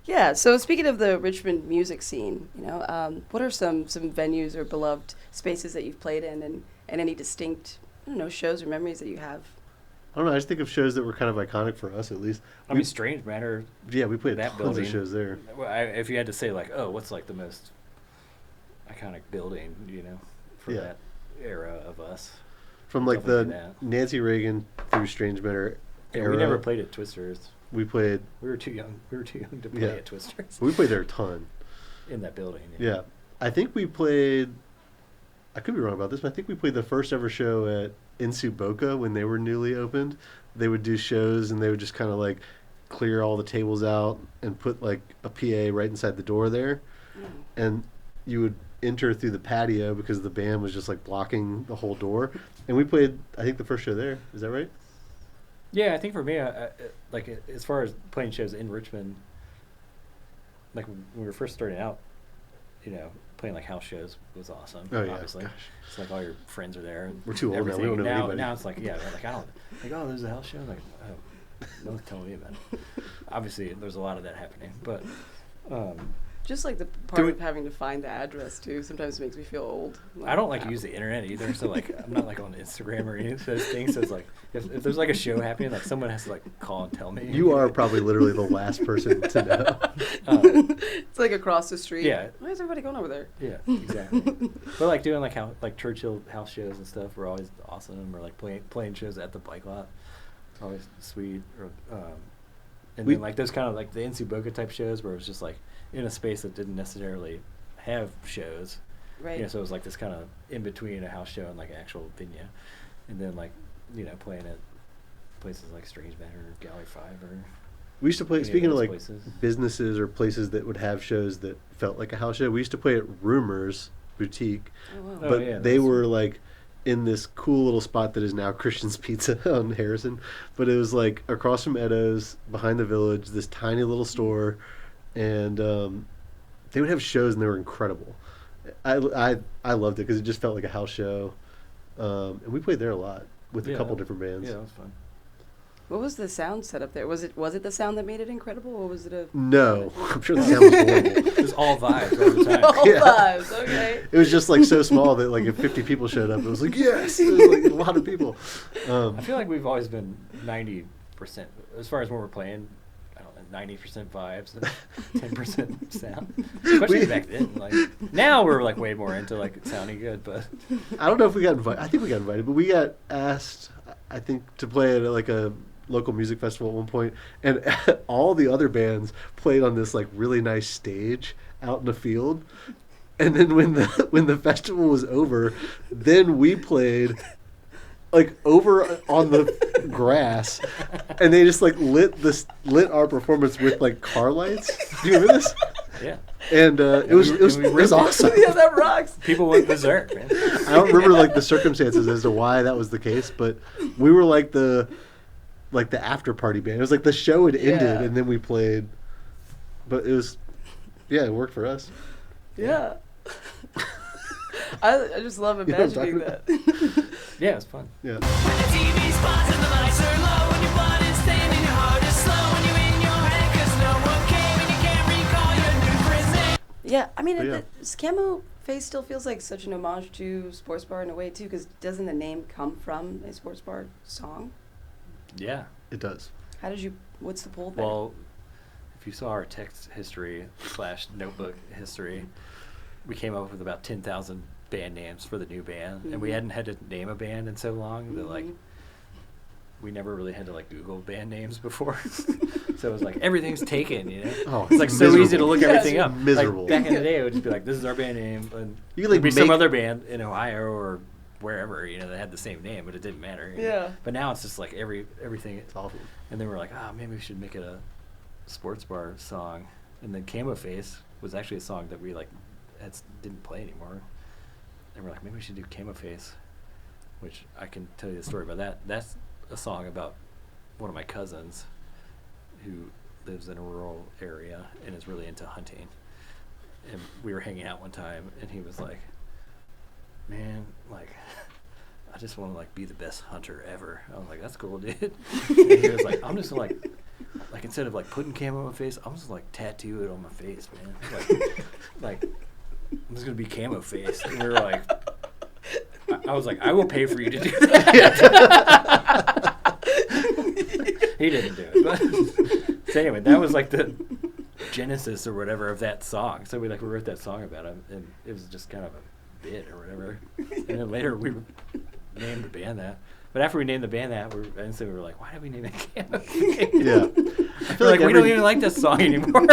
Yeah. So speaking of the Richmond music scene, what are some venues or beloved spaces that you've played in, and any distinct, I don't know, shows or memories that you have? I don't know. I just think of shows that were kind of iconic for us, at least. I mean, Strange Matter. Yeah, we played that tons building. of shows there. Well, if you had to say like, oh, what's like the most iconic building, for that era of us? From like the that. Nancy Reagan through Strange Matter era. We never played at Twisters. We played. We were too young. We were too young to play at Twisters. We played there a ton. In that building. Yeah. I think we played. I could be wrong about this, but I think we played the first ever show at Insu Boca when they were newly opened. They would do shows and they would just kind of like clear all the tables out and put like a PA right inside the door there. And you would enter through the patio because the band was just like blocking the whole door. And we played, I think, the first show there. Is that right? Yeah, I think for me, like as far as playing shows in Richmond, like when we were first starting out, playing like house shows was awesome. Oh yeah, obviously. gosh. It's like all your friends are there. And we're too old now. We don't know anybody. Now it's like, like I don't like, oh, there's a house show. Like, oh, no one's telling me about it. Obviously, there's a lot of that happening, but. Just like the part of having to find the address too sometimes makes me feel old. I don't like to use the internet either, so like I'm not like on Instagram or any of those things. So it's like if there's like a show happening, like someone has to like call and tell me. You are probably literally the last person to know. It's like across the street. Yeah. Why is everybody going over there? Yeah, exactly. But like doing like Churchill house shows and stuff were always awesome. Or like playing shows at the bike lot, always sweet. Or and then like those kind of like the NC Boca type shows where it was just like in a space that didn't necessarily have shows. Right. So it was like this kind of in between a house show and like an actual venue. And then like, playing at places like Strange Matter or Gallery 5 or... We used to play, speaking of like places. Businesses or places that would have shows that felt like a house show, we used to play at Rumors Boutique. Oh, wow. But they were like in this cool little spot that is now Christian's Pizza on Harrison. But it was like across from Edo's, behind the Village, this tiny little store. And they would have shows and they were incredible. I loved it because it just felt like a house show. And we played there a lot with a couple different bands. Yeah, that was fun. What was the sound set up there? Was it the sound that made it incredible, or was it a... No, I'm sure the sound was horrible. It was all vibes all the time. All vibes, okay. It was just like so small that like if 50 people showed up, it was like, yes! It was like a lot of people. I feel like we've always been 90%, as far as when we're playing, 90% vibes and 10% sound. Especially back then. Like now we're like way more into like sounding good, but I don't know if we got invited. I think we got invited, but we got asked, I think, to play at like a local music festival at one point, and all the other bands played on this like really nice stage out in the field. And then when the festival was over, then we played like over on the grass, and they just like lit our performance with like car lights. Do you remember this? Yeah. And it was awesome. Yeah, that rocks. People went berserk, man. I don't remember like the circumstances as to why that was the case, but we were like the after party band. It was like the show had ended and then we played, but it was, it worked for us. Yeah. I just love imagining that. Yeah, it's fun. Yeah. When the TV's buzzing and the lights are low, and your blood is thin and your heart is slow, and you're in your head 'cause no one came and you can't recall your new friend's name. Yeah, I mean, Camo Face still feels like such an homage to Sports Bar in a way too, because doesn't the name come from a Sports Bar song? Yeah. It does. What's the pull there? Well, if you saw our text history / notebook history, we came up with about 10,000 band names for the new band, and we hadn't had to name a band in so long that like we never really had to like Google band names before. So it was like everything's taken, Oh, it's like so easy to look everything up. Miserable. Like, back in the day, it would just be like, this is our band name, and you could, like, be some other band in Ohio or wherever, that had the same name, but it didn't matter. Yeah. But now it's just like everything. It's awful. And then we're like, maybe we should make it a Sports Bar song. And then Camo Face was actually a song that we like didn't play anymore. And we're like, maybe we should do Camo Face, which I can tell you the story about that. That's a song about one of my cousins who lives in a rural area and is really into hunting. And we were hanging out one time, and he was like, man, like, I just want to like be the best hunter ever. I was like, that's cool, dude. And he was like, I'm just gonna like like instead of like putting camo on my face, I'm just like tattoo it on my face, man. Like I'm just gonna be Camo Face. And we were like, I was like, I will pay for you to do that. He didn't do it, but so anyway, that was like the genesis or whatever of that song. So we wrote that song about him, and it was just kind of a bit or whatever. And then later we named the band that. But after we named the band that, we were like, why did we name it Camo Face? Yeah. I feel like we don't even like this song anymore.